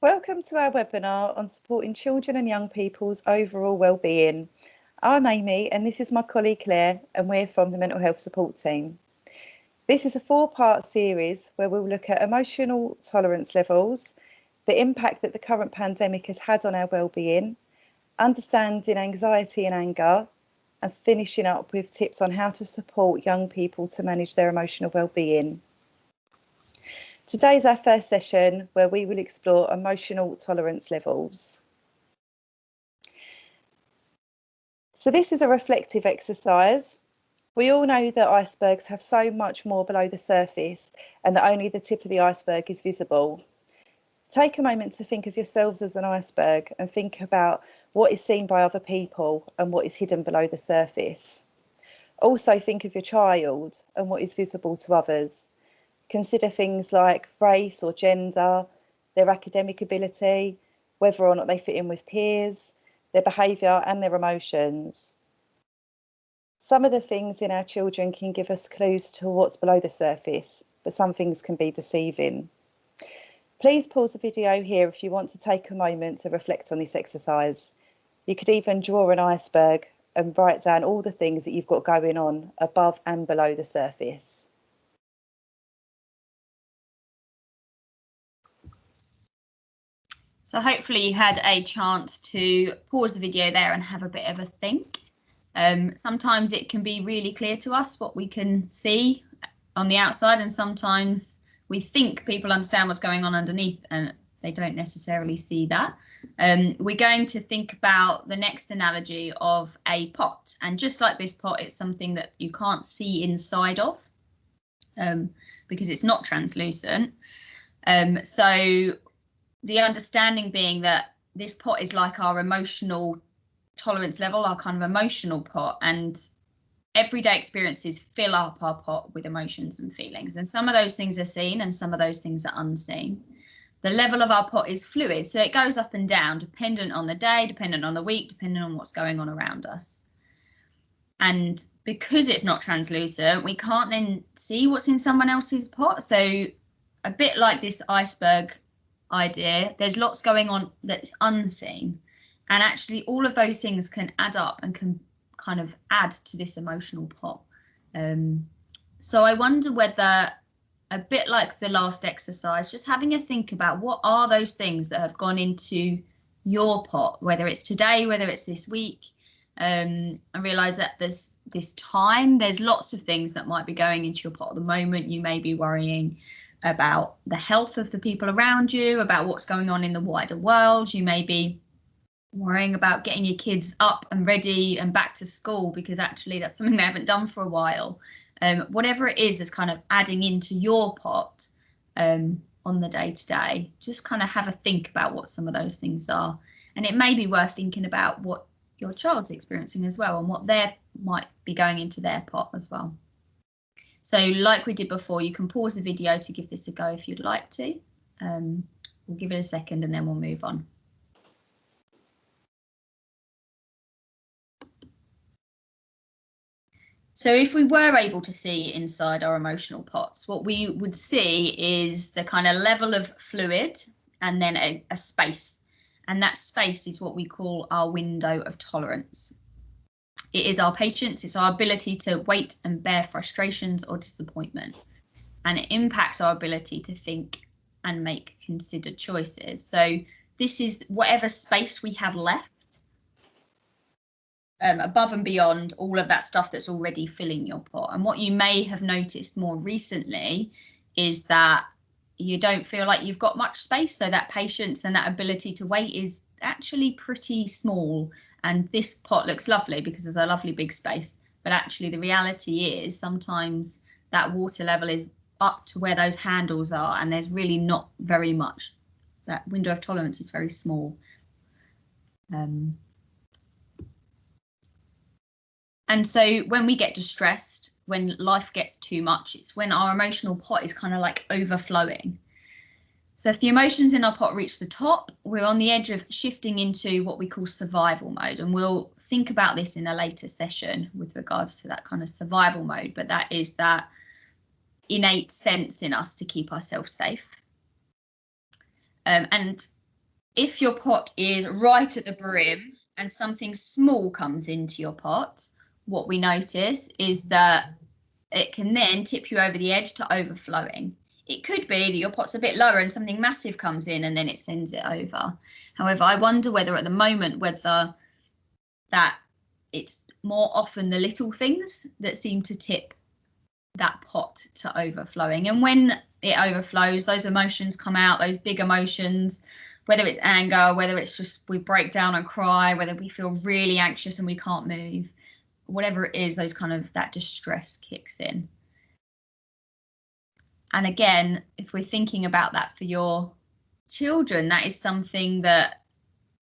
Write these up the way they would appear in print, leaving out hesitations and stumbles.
Welcome to our webinar on supporting children and young people's overall wellbeing. I'm Amy and this is my colleague Claire and we're from the Mental Health Support Team. This is a 4-part series where we'll look at emotional tolerance levels, the impact that the current pandemic has had on our wellbeing, understanding anxiety and anger, and finishing up with tips on how to support young people to manage their emotional wellbeing. Today is our first session where we will explore emotional tolerance levels. So this is a reflective exercise. We all know that icebergs have so much more below the surface and that only the tip of the iceberg is visible. Take a moment to think of yourselves as an iceberg and think about what is seen by other people and what is hidden below the surface. Also think of your child and what is visible to others. Consider things like race or gender, their academic ability, whether or not they fit in with peers, their behaviour and their emotions. Some of the things in our children can give us clues to what's below the surface, but some things can be deceiving. Please pause the video here if you want to take a moment to reflect on this exercise. You could even draw an iceberg and write down all the things that you've got going on above and below the surface. So hopefully you had a chance to pause the video there and have a bit of a think. Sometimes it can be really clear to us what we can see on the outside, and sometimes we think people understand what's going on underneath and they don't necessarily see that. We're going to think about the next analogy of a pot, and just like this pot, it's something that you can't see inside of because it's not translucent. So the understanding being that this pot is like our emotional tolerance level, our kind of emotional pot, and everyday experiences fill up our pot with emotions and feelings. And some of those things are seen and some of those things are unseen. The level of our pot is fluid, so it goes up and down dependent on the day, dependent on the week, depending on what's going on around us. And because it's not translucent, we can't then see what's in someone else's pot. So a bit like this iceberg idea, there's lots going on that's unseen, and actually all of those things can add up and can kind of add to this emotional pot. So I wonder whether, a bit like the last exercise, just having a think about what are those things that have gone into your pot, whether it's today, whether it's this week. I realise that this time there's lots of things that might be going into your pot at the moment. You may be worrying about the health of the people around you, about what's going on in the wider world. You may be worrying about getting your kids up and ready and back to school because actually that's something they haven't done for a while. Whatever it is that's kind of adding into your pot on the day-to-day, just kind of have a think about what some of those things are. And it may be worth thinking about what your child's experiencing as well and what they might be going into their pot as well. So like we did before, you can pause the video to give this a go if you'd like to. We'll give it a second and then we'll move on. So if we were able to see inside our emotional pots, what we would see is the kind of level of fluid and then a space. And that space is what we call our window of tolerance. It is our patience, it's our ability to wait and bear frustrations or disappointment. And it impacts our ability to think and make considered choices. So this is whatever space we have left above and beyond all of that stuff that's already filling your pot. And what you may have noticed more recently is that you don't feel like you've got much space. So that patience and that ability to wait is actually pretty small. And this pot looks lovely because there's a lovely big space. But actually the reality is sometimes that water level is up to where those handles are and there's really not very much. That window of tolerance is very small. And so when we get distressed, when life gets too much, it's when our emotional pot is kind of like overflowing. So if the emotions in our pot reach the top, we're on the edge of shifting into what we call survival mode. And we'll think about this in a later session with regards to that kind of survival mode. But that is that innate sense in us to keep ourselves safe. And if your pot is right at the brim and something small comes into your pot, what we notice is that it can then tip you over the edge to overflowing. It could be that your pot's a bit lower and something massive comes in and then it sends it over. However, I wonder whether at the moment, whether that it's more often the little things that seem to tip that pot to overflowing. And when it overflows, those emotions come out, those big emotions, whether it's anger, whether it's just we break down and cry, whether we feel really anxious and we can't move, whatever it is, those kind of that distress kicks in. And again, if we're thinking about that for your children, that is something that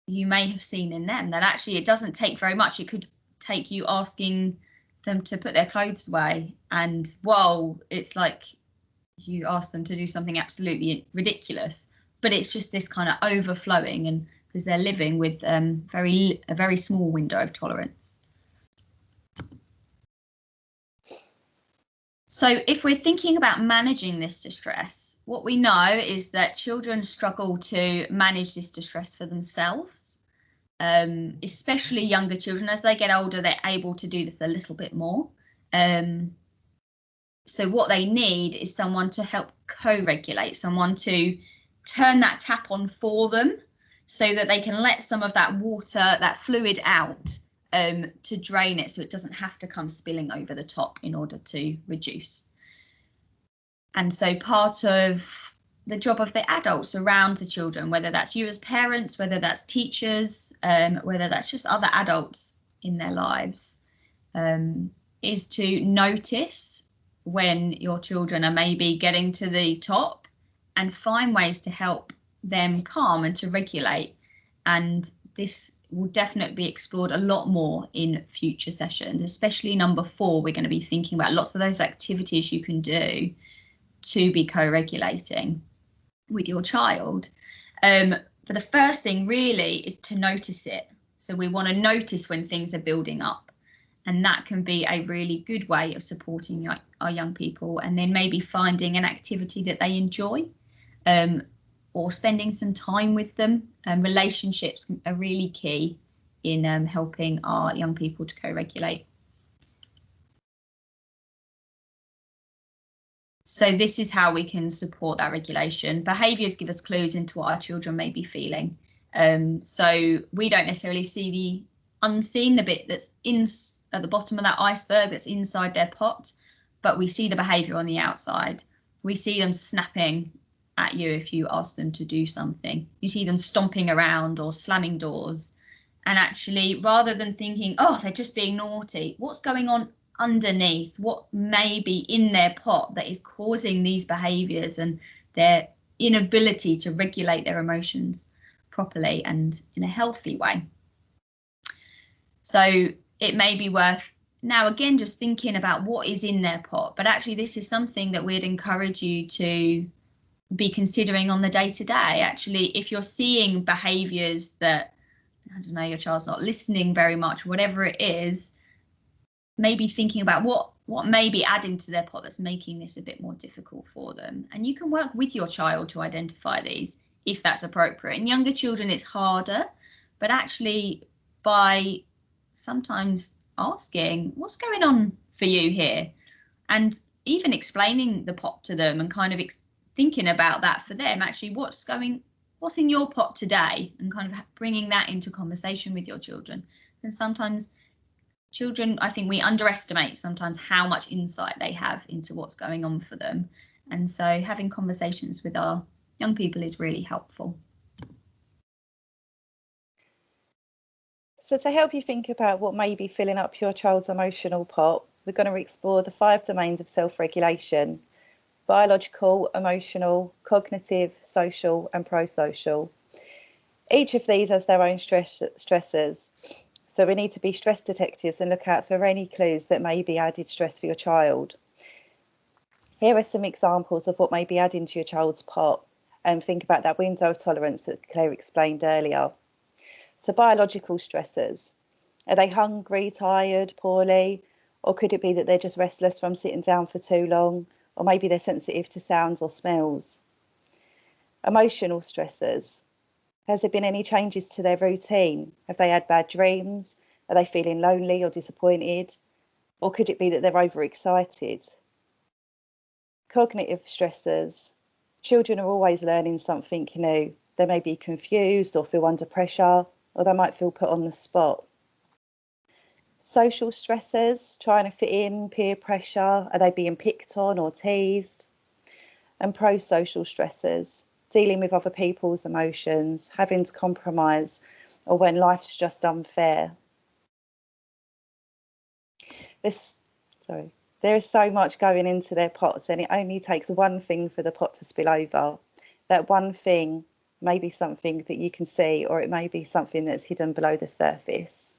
you may have seen in them, that actually it doesn't take very much. It could take you asking them to put their clothes away, and whoa, it's like you ask them to do something absolutely ridiculous, but it's just this kind of overflowing, and because they're living with a very small window of tolerance. So if we're thinking about managing this distress, what we know is that children struggle to manage this distress for themselves, especially younger children. As they get older, they're able to do this a little bit more. So what they need is someone to help co-regulate, someone to turn that tap on for them so that they can let some of that water, that fluid out, to drain it so it doesn't have to come spilling over the top in order to reduce. And so part of the job of the adults around the children, whether that's you as parents, whether that's teachers, whether that's just other adults in their lives, is to notice when your children are maybe getting to the top and find ways to help them calm and to regulate. And this will definitely be explored a lot more in future sessions, especially number 4. We're going to be thinking about lots of those activities you can do to be co-regulating with your child. But the first thing really is to notice it. So we want to notice when things are building up, and that can be a really good way of supporting our young people, and then maybe finding an activity that they enjoy, or spending some time with them. Relationships are really key in helping our young people to co-regulate. So this is how we can support that regulation. Behaviours give us clues into what our children may be feeling. So we don't necessarily see the unseen, the bit that's at the bottom of that iceberg that's inside their pot, but we see the behaviour on the outside. We see them snapping at you if you ask them to do something. You see them stomping around or slamming doors. And actually, rather than thinking, oh, they're just being naughty, what's going on underneath? What may be in their pot that is causing these behaviours and their inability to regulate their emotions properly and in a healthy way? So it may be worth now again just thinking about what is in their pot, but actually this is something that we'd encourage you to be considering on the day-to-day. Actually, if you're seeing behaviours that, I don't know, your child's not listening very much, whatever it is, maybe thinking about what may be adding to their pot that's making this a bit more difficult for them. And you can work with your child to identify these if that's appropriate. In younger children, it's harder, but actually by sometimes asking, what's going on for you here? And even explaining the pot to them and kind of thinking about that for them, actually what's in your pot today, and kind of bringing that into conversation with your children. And sometimes children, I think we underestimate sometimes how much insight they have into what's going on for them. And so having conversations with our young people is really helpful. So to help you think about what may be filling up your child's emotional pot, we're going to explore the 5 domains of self-regulation: biological, emotional, cognitive, social and pro-social. Each of these has their own stressors. So we need to be stress detectives and look out for any clues that may be added stress for your child. Here are some examples of what may be adding to your child's pot, and think about that window of tolerance that Claire explained earlier. So biological stressors. Are they hungry, tired, poorly? Or could it be that they're just restless from sitting down for too long? Or maybe they're sensitive to sounds or smells. Emotional stressors. Has there been any changes to their routine? Have they had bad dreams? Are they feeling lonely or disappointed? Or could it be that they're overexcited? Cognitive stressors. Children are always learning something new. They may be confused or feel under pressure, or they might feel put on the spot. Social stressors, trying to fit in, peer pressure, are they being picked on or teased? And pro-social stressors, dealing with other people's emotions, having to compromise, or when life's just unfair. There is so much going into their pots, and it only takes one thing for the pot to spill over. That one thing may be something that you can see, or it may be something that's hidden below the surface.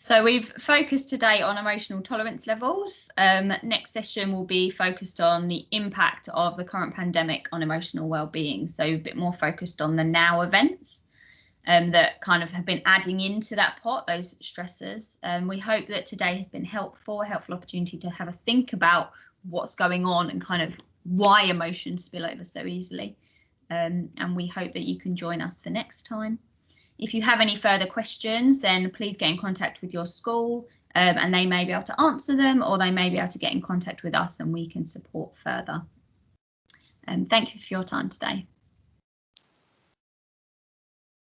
So we've focused today on emotional tolerance levels. Next session will be focused on the impact of the current pandemic on emotional well-being. So a bit more focused on the now events that kind of have been adding into that pot, those stressors. We hope that today has been helpful opportunity to have a think about what's going on and kind of why emotions spill over so easily. And we hope that you can join us for next time. If you have any further questions, then please get in contact with your school and they may be able to answer them, or they may be able to get in contact with us and we can support further. Thank you for your time today.